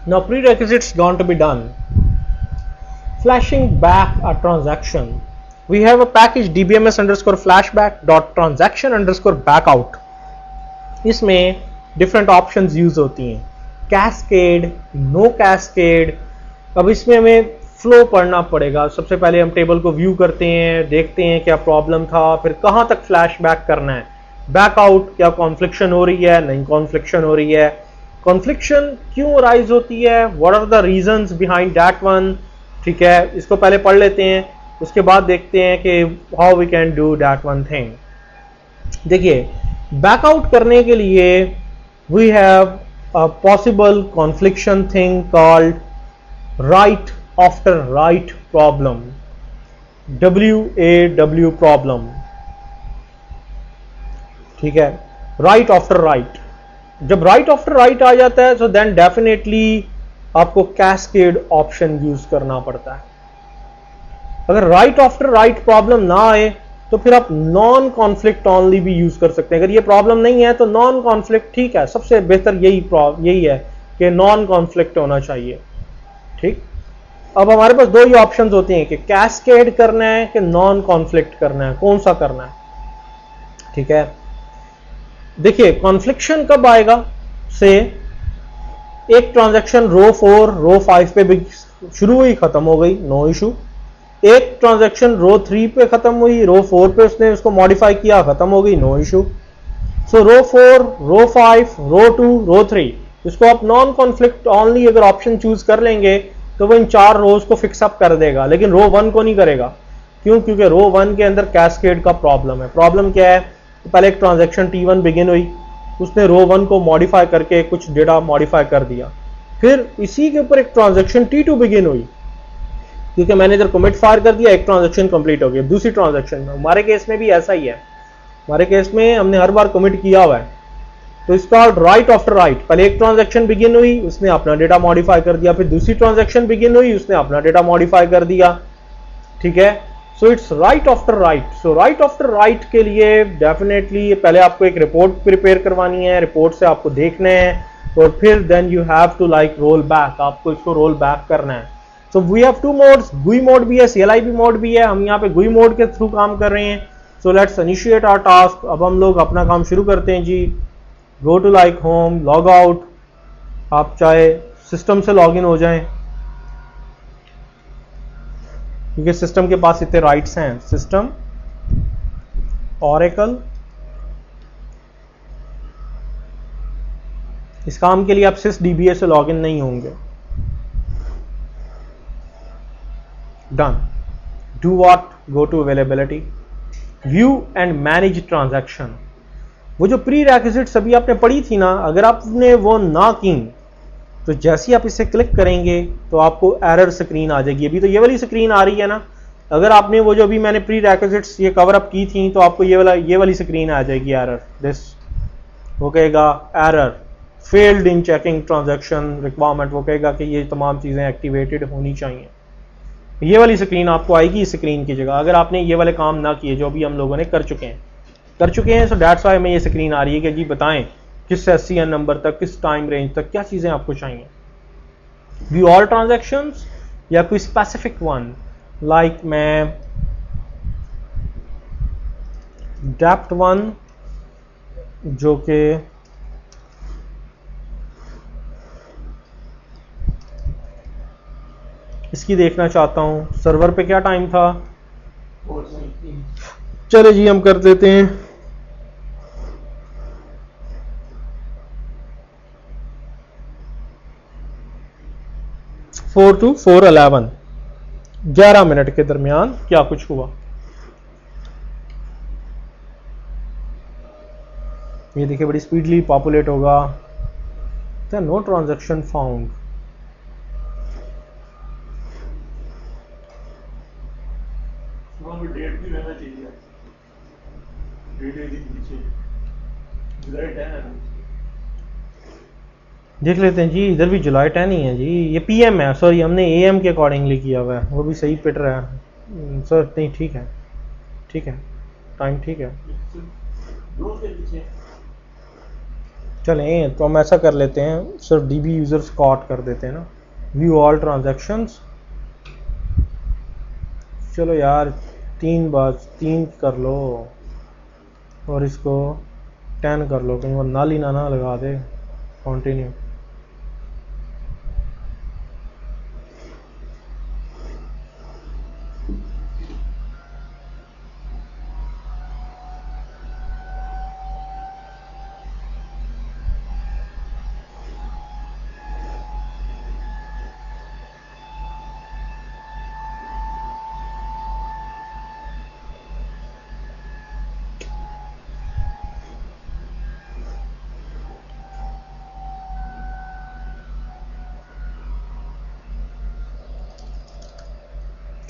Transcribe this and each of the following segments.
Now prerequisites going to be done. Flashing back a transaction. We have a package dbms underscore flashback dot transaction underscore backout. इसमें different options use होती हैं, cascade, no cascade. अब इसमें हमें flow पढ़ना पड़ेगा. सबसे पहले हम टेबल को व्यू करते हैं, देखते हैं क्या प्रॉब्लम था, फिर कहाँ तक फ्लैश बैक करना है. बैकआउट, क्या कॉन्फ्लिक्शन हो रही है, नहीं कॉन्फ्लिक्शन हो रही है, कॉन्फ्लिक्शन क्यों राइज होती है, what are the reasons behind that one. ठीक है, इसको पहले पढ़ लेते हैं, उसके बाद देखते हैं कि how we can do that one thing. देखिए, बैकआउट करने के लिए we have a possible confliction thing called write after write problem, WAW problem. ठीक है, राइट आफ्टर राइट. जब राइट आफ्टर राइट आ जाता है सो देन डेफिनेटली आपको कैस्केड ऑप्शन यूज करना पड़ता है. अगर राइट आफ्टर राइट प्रॉब्लम ना आए तो फिर आप नॉन कॉन्फ्लिक्ट ओनली भी यूज कर सकते हैं. अगर ये प्रॉब्लम नहीं है तो नॉन कॉन्फ्लिक्ट ठीक है, सबसे बेहतर यही है कि नॉन कॉन्फ्लिक्ट होना चाहिए. ठीक, अब हमारे पास दो ही ऑप्शंस होते हैं कि कैस्केड करना है कि नॉन कॉन्फ्लिक्ट करना है, कौन सा करना है. ठीक है, देखिए कॉन्फ्लिक्शन कब आएगा से एक ट्रांजैक्शन रो 4 रो 5 पे भी शुरू हुई, खत्म हो गई, नो इशू. एक ट्रांजैक्शन रो 3 पे खत्म हुई, रो 4 पे उसने उसको मॉडिफाई किया, खत्म हो गई, नो इशू. सो रो 4 रो 5 रो 2 रो 3 इसको आप नॉन कॉन्फ्लिक्ट ओनली अगर ऑप्शन चूज कर लेंगे तो वो इन 4 रोज को फिक्स अप कर देगा, लेकिन रो 1 को नहीं करेगा. क्यों? क्योंकि रो 1 के अंदर कैस्केड का प्रॉब्लम है. प्रॉब्लम क्या है? पहले एक ट्रांजैक्शन T1 बिगिन हुई, उसने रो 1 को मॉडिफाई करके कुछ डेटा मॉडिफाई कर दिया. फिर इसी के ऊपर एक ट्रांजैक्शन T2 बिगिन हुई, क्योंकि मैनेजर कमिट फायर कर दिया, एक ट्रांजैक्शन कंप्लीट हो गई. दूसरी ट्रांजैक्शन में हमारे केस में भी ऐसा ही है. हमारे केस में हमने हर बार कमिट किया हुआ है, तो इसका राइट आफ्टर राइट. पहले एक ट्रांजैक्शन बिगिन हुई, उसने अपना डेटा मॉडिफाई कर दिया, फिर दूसरी ट्रांजैक्शन बिगिन हुई, उसने अपना डेटा मॉडिफाई कर दिया. ठीक है, so it's right after right. So right after right के लिए डेफिनेटली पहले आपको एक रिपोर्ट प्रिपेयर करवानी है, रिपोर्ट से आपको देखना है, और फिर then you have to like roll back, आपको इसको रोल बैक करना है. So we have two modes, GUI mode भी है, CLIB मोड भी है. हम यहाँ पे GUI मोड के थ्रू काम कर रहे हैं. So let's initiate our task. अब हम लोग अपना काम शुरू करते हैं जी. Go to like home, log out. आप चाहे सिस्टम से लॉग इन हो जाएं, क्योंकि सिस्टम के पास इतने राइट्स हैं. System, oracle. इस काम के लिए आप sysdba से लॉग इन नहीं होंगे. Done. Do what? Go to availability, view and manage transaction. वो जो प्री रेक्विजिट्स अभी आपने पढ़ी थी ना, अगर आपने वो ना की तो जैसे ही आप इसे क्लिक करेंगे तो आपको एरर स्क्रीन आ जाएगी. अभी तो ये वाली स्क्रीन आ रही है ना. अगर आपने वो जो अभी मैंने प्री रेक्विजिट्स ये कवर अप की थी तो आपको ये वाली स्क्रीन आ जाएगी, एरर. दिस वो कहेगा error failed in checking transaction requirement. वो कहेगा कि ये तमाम चीज़ें एक्टिवेटेड होनी चाहिए. ये वाली स्क्रीन आपको आएगी इस स्क्रीन की जगह, अगर आपने ये वाले काम ना किए जो अभी हम लोगों ने कर चुके हैं. सो दैट्स व्हाई हमें ये स्क्रीन आ रही है कि जी बताएं किस SCN नंबर तक, किस टाइम रेंज तक क्या चीज़ें आपको चाहिए. व्यू ऑल ट्रांजैक्शंस या कोई स्पेसिफिक वन, लाइक मैं डेप्ट वन जो कि इसकी देखना चाहता हूं. सर्वर पे क्या टाइम था? चले जी हम कर देते हैं 4 to 4:11, 11 मिनट के दरमियान क्या कुछ हुआ. ये देखिए बड़ी स्पीडली पॉपुलेट होगा. No transaction found. डेट भी रहना चाहिए. डेट एक दिन पीछे जुलाई 10 है. देख लेते हैं जी, इधर भी जुलाई 10 ही है जी. ये PM है, सॉरी हमने AM के अकॉर्डिंगली किया हुआ है, वो भी सही पिट रहा है सर. नहीं ठीक है, ठीक है, टाइम ठीक है. चलें तो हम ऐसा कर लेते हैं, सिर्फ डीबी यूजर्स को आउट कर देते हैं ना, व्यू ऑल ट्रांजैक्शंस। चलो यार 3 कर लो और इसको 10 कर लो, कहीं वो नल ही ना लगा दे। कंटिन्यू।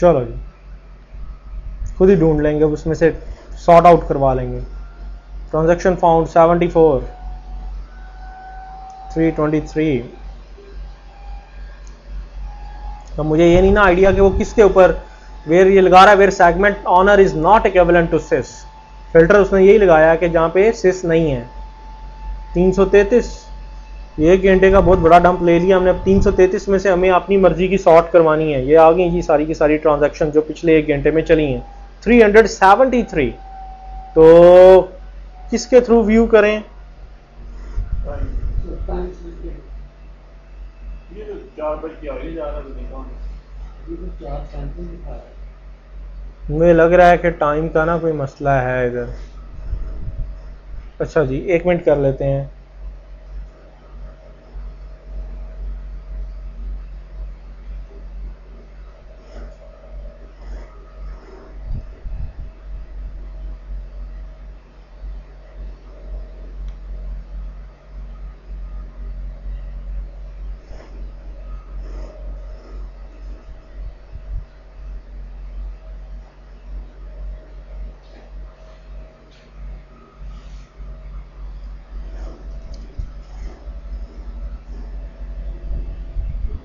चलो जी, खुद ही ढूंढ लेंगे, उसमें से सॉर्ट आउट करवा लेंगे। Transaction found 74 323। तो मुझे ये नहीं ना आइडिया कि वो किसके ऊपर वेयर ये लगा रहा है, where segment owner is not equivalent to sys. Filter उसने यही लगाया कि जहां पे सिस नहीं है। 333, ये 1 घंटे का बहुत बड़ा डंप ले लिया हमने। अब 333 में से हमें अपनी मर्जी की सॉर्ट करवानी है। ये आ गई जी सारी की सारी ट्रांजैक्शन जो पिछले 1 घंटे में चली हैं। 373, तो किसके थ्रू व्यू करें? ये तो 4 बज के आगे जा रहा है, देखा ये तो 4 सैंपल दिखा रहा है। मुझे लग रहा है कि टाइम का ना कोई मसला है इधर। अच्छा जी, 1 मिनट कर लेते हैं।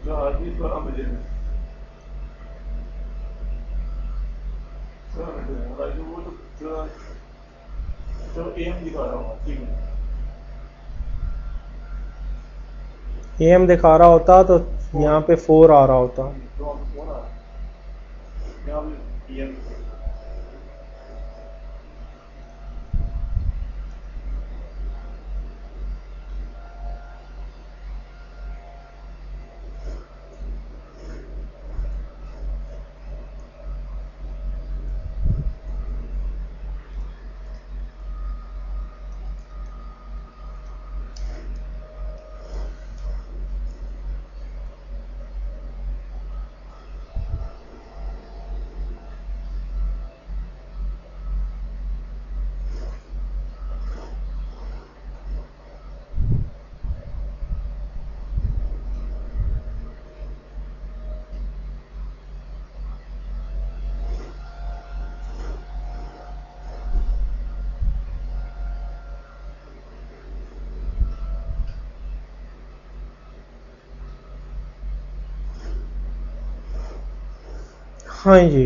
जो आदमी 12 बजे में 12 मिनट में होगा, जो वो तो चलो एम दिखा रहा हूँ। ठीक है, AM दिखा रहा होता तो यहाँ पे 4 आ रहा होता। तो हम हो रहा है यहाँ पे एम। हाँ जी,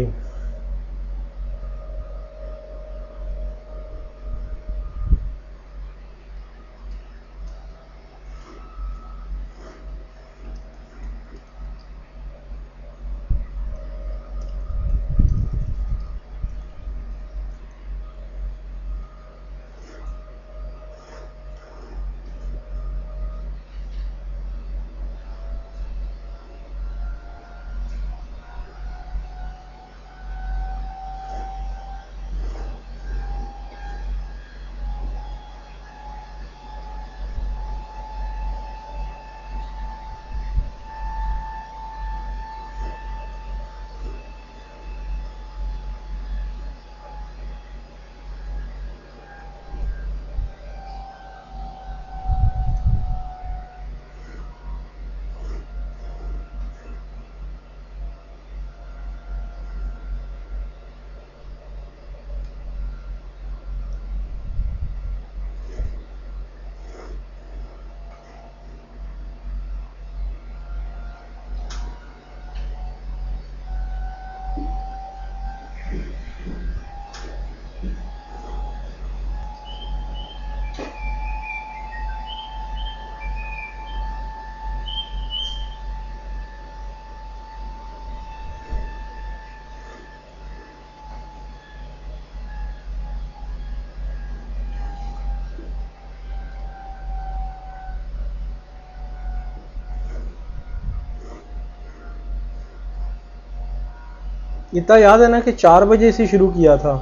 इतना याद है ना कि 4 बजे से शुरू किया था,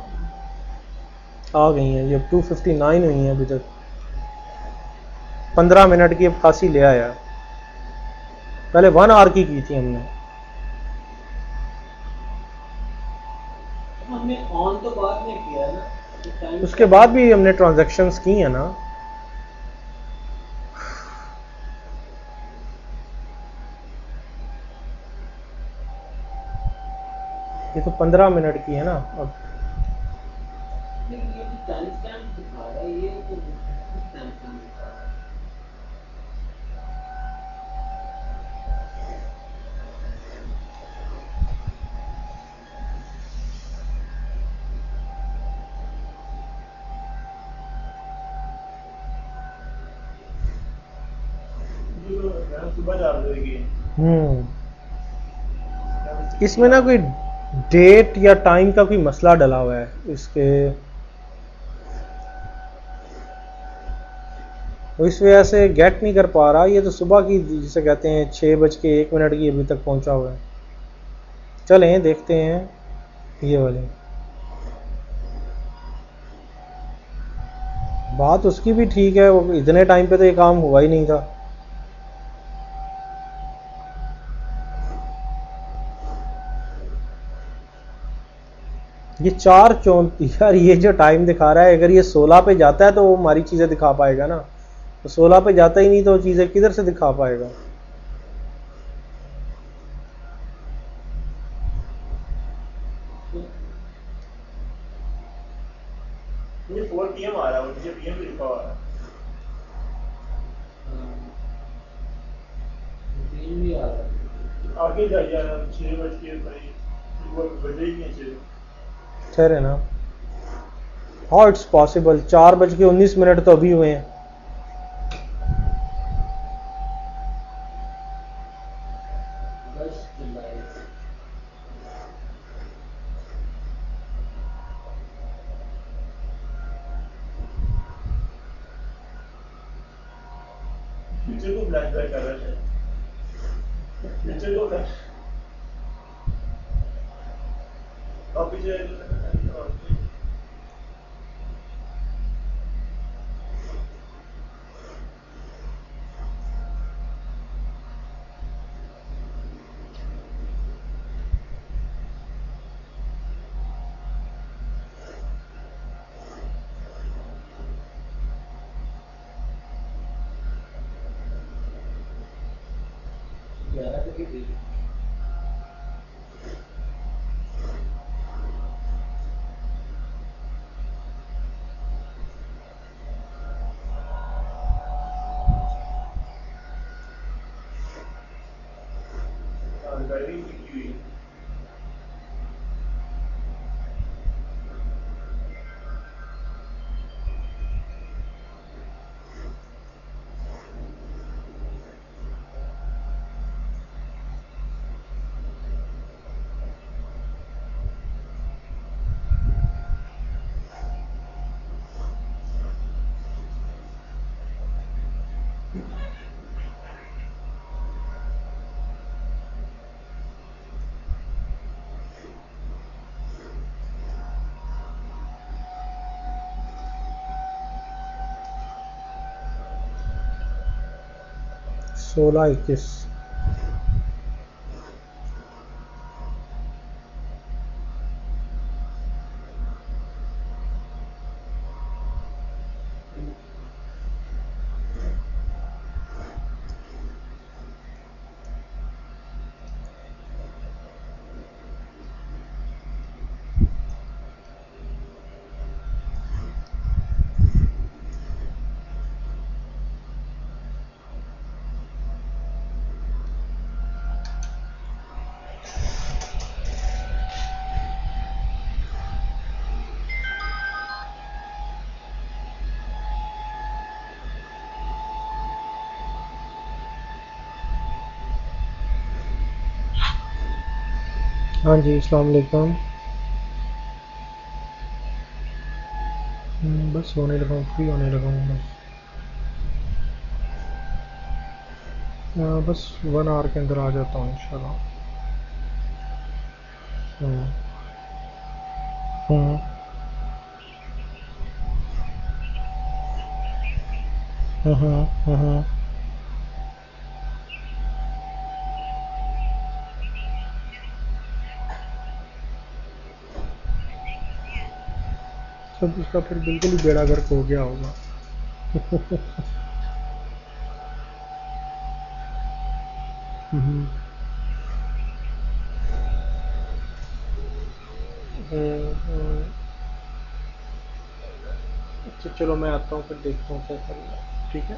आ गई हैं ये 2:59 हुई हैं अभी तक, 15 मिनट की अब खासी ले आया। पहले 1 आवर की थी हमने। हमने ऑन तो बाद में किया ना, तो टाइम उसके बाद भी हमने ट्रांजैक्शंस की हैं ना। ये तो 15 मिनट की है ना अब। लेकिन ये तो टाइम स्टैम्प दिखा रहा है, ये तो टाइम स्टैम्प दिखा रहा है। ये तो मैंने सुबह 4 बजे की है। इसमें ना कोई डेट या टाइम का कोई मसला डला हुआ है इसके, वो इस वजह से गेट नहीं कर पा रहा। ये तो सुबह की जिसे कहते हैं 6:01 की अभी तक पहुंचा हुआ है। चलें देखते हैं ये वाले। बात उसकी भी ठीक है, वो इतने टाइम पे तो ये काम हुआ ही नहीं था। ये 4:34 यार, ये जो टाइम दिखा रहा है, अगर ये 16 पे जाता है तो वो हमारी चीज़ें दिखा पाएगा ना, तो 16 पे जाता ही नहीं तो चीज़ें किधर से दिखा पाएगा। मुझे 4 PM आ रहा है, मुझे PM भी लिखा हुआ है। दिन भी आ रहा है। आगे जाइए यार, 6 बज के भाई वो बजे ही नहीं 6। ठहरे ना, हाउ इट्स पॉसिबल, 4:19 तो अभी हुए हैं। बस जुलाई नीचे को ब्लैक ब्लैक कर रहा है, नीचे को ब्लैक और पीछे ग्यारह तक ही थी। ड्राइविंग की हुई है। सोलह 21। हाँ जी, अस्सलाम वालेकुम। बस होने लगा हूँ, फ्री होने लगा हूँ बस। बस 1 आवर के अंदर आ जाता हूँ इंशाल्लाह। हम्म हम्म हम्म सब इसका फिर बिल्कुल ही बेड़ा गर्क हो गया होगा। हम्म हम्म। अच्छा चलो मैं आता हूँ फिर देखता हूँ क्या करना है, ठीक है।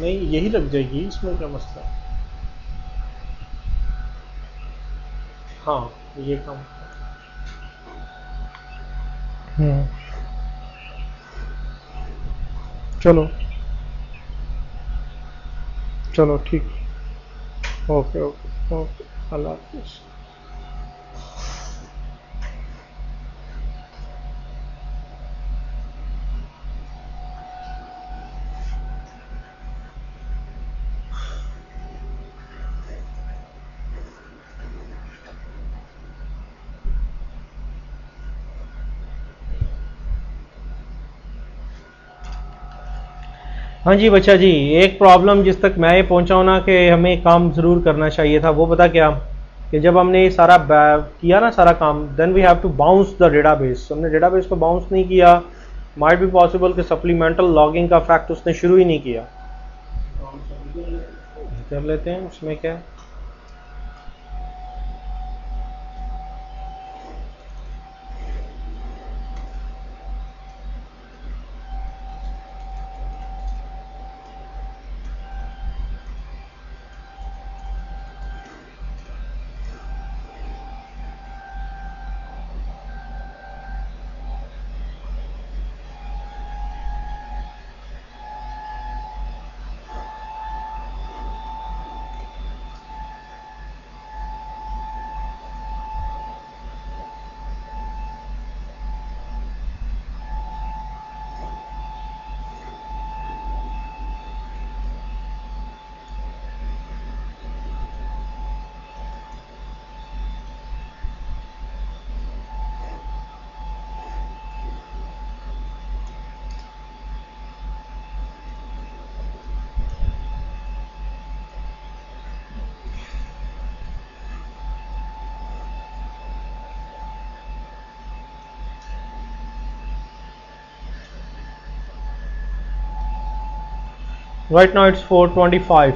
नहीं यही लग जाएगी, इसमें क्या मसला है। हाँ ये काम। हम्म चलो चलो ठीक। ओके ओके ओके, अल्लाह हाफिज़। हाँ जी बच्चा जी, एक प्रॉब्लम जिस तक मैं ये पहुंचा हूं ना कि हमें काम ज़रूर करना चाहिए था, वो पता क्या, कि जब हमने ये सारा किया ना सारा काम, then we have to bounce the database. हमने डेटाबेस को बाउंस नहीं किया, माइट बी पॉसिबल कि सप्लीमेंटल लॉगिंग का फैक्ट उसने शुरू ही नहीं किया। कर लेते हैं, उसमें क्या है। Right now it's 4:25.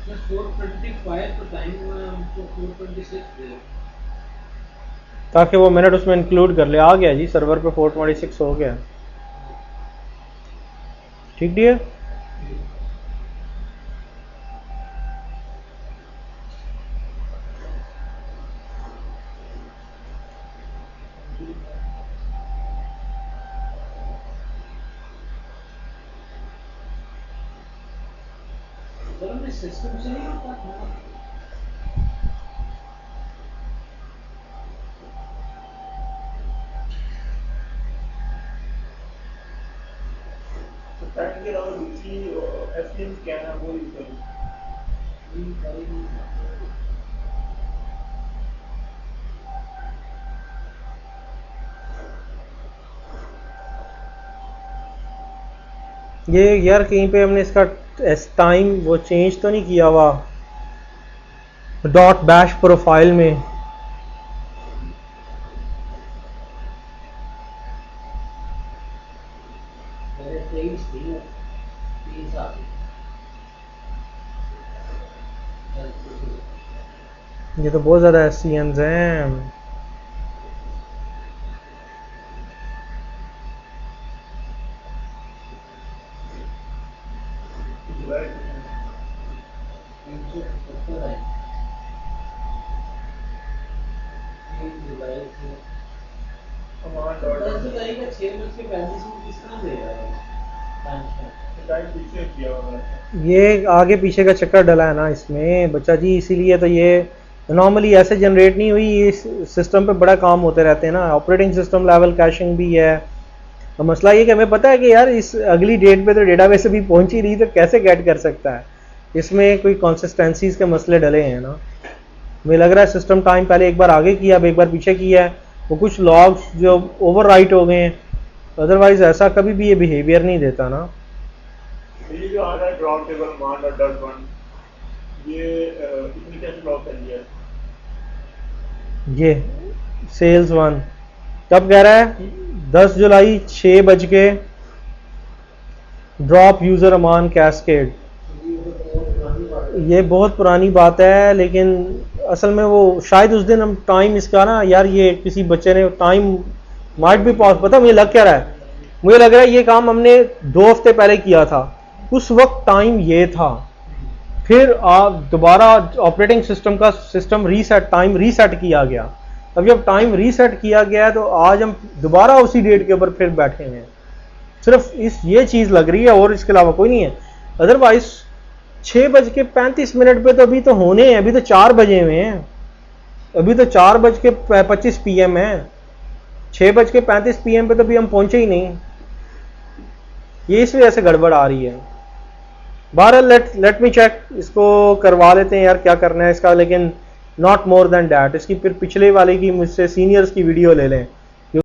सर 4:25 तो टाइम हुआ है, हमको 4:26 दे दो। ताकि वो मिनट उसमें इंक्लूड कर ले। आ गया जी सर्वर पे 4:26 हो गया। ठीक डियर। सर हमने सिस्टम से नहीं होता था। तो पैटर्न के अलावा दूसरी एफएम क्या है वो यूज करो। ये यार कहीं पे हमने इसका टाइम वो चेंज तो नहीं किया हुआ डॉट बैश प्रोफाइल में। मेरे 23 थी, 3 साल। ये तो बहुत ज़्यादा SCNs हैं। जुलाई 370 है। 3 जुलाई से हमारा 10 जुलाई का 6:35 किस तरह दे रहा है टाइम टाइम पीछे किया हुआ है। ये आगे पीछे का चक्कर डला है ना इसमें बच्चा जी, इसीलिए तो ये नॉर्मली ऐसे जनरेट नहीं हुई। इस सिस्टम पे बड़ा काम होते रहते हैं ना, ऑपरेटिंग सिस्टम लेवल कैशिंग भी है। तो मसला ये कि हमें पता है कि यार इस अगली डेट पे तो डेटाबेस अभी पहुंच ही रही, तो कैसे गेट कर सकता है। इसमें कोई कंसिस्टेंसीज के मसले डले हैं ना। मुझे लग रहा है सिस्टम टाइम पहले एक बार आगे किया, अब एक बार पीछे किया है, वो कुछ लॉग्स जो ओवरराइट हो गए हैं। अदरवाइज ऐसा कभी भी ये बिहेवियर नहीं देता ना। ये जो आ रहा है ड्रॉप टेबल मान और डॉट वन, ये इसने कैसे लॉक कर लिया है? ये सेल्स वन कब कह रहा है? 10 जुलाई 6 बज के ड्रॉप यूजर अमान कैस्केड। ये बहुत पुरानी बात है, लेकिन असल में वो शायद उस दिन हम टाइम इसका ना यार, ये किसी बच्चे ने टाइम माइट भी पॉज, पता मुझे लग क्या रहा है, मुझे लग रहा है ये काम हमने 2 हफ्ते पहले किया था, उस वक्त टाइम ये था। फिर आप दोबारा ऑपरेटिंग सिस्टम का सिस्टम रीसेट, टाइम रीसेट किया गया। अब जब टाइम रीसेट किया गया तो आज हम दोबारा उसी डेट के ऊपर फिर बैठे हैं। सिर्फ इस ये चीज़ लग रही है और इसके अलावा कोई नहीं है। अदरवाइज 6:35 पे तो अभी तो होने हैं, अभी तो 4 बजे हुए हैं, अभी तो 4:25 PM है। 6:35 PM पे तो अभी हम पहुंचे ही नहीं। ये इस वजह से गड़बड़ आ रही है। बहरहाल लेट मी चेक, इसको करवा लेते हैं यार, क्या करना है इसका, लेकिन नॉट मोर देन डैट। इसकी फिर पिछले वाले की मुझसे सीनियर्स की वीडियो ले लें,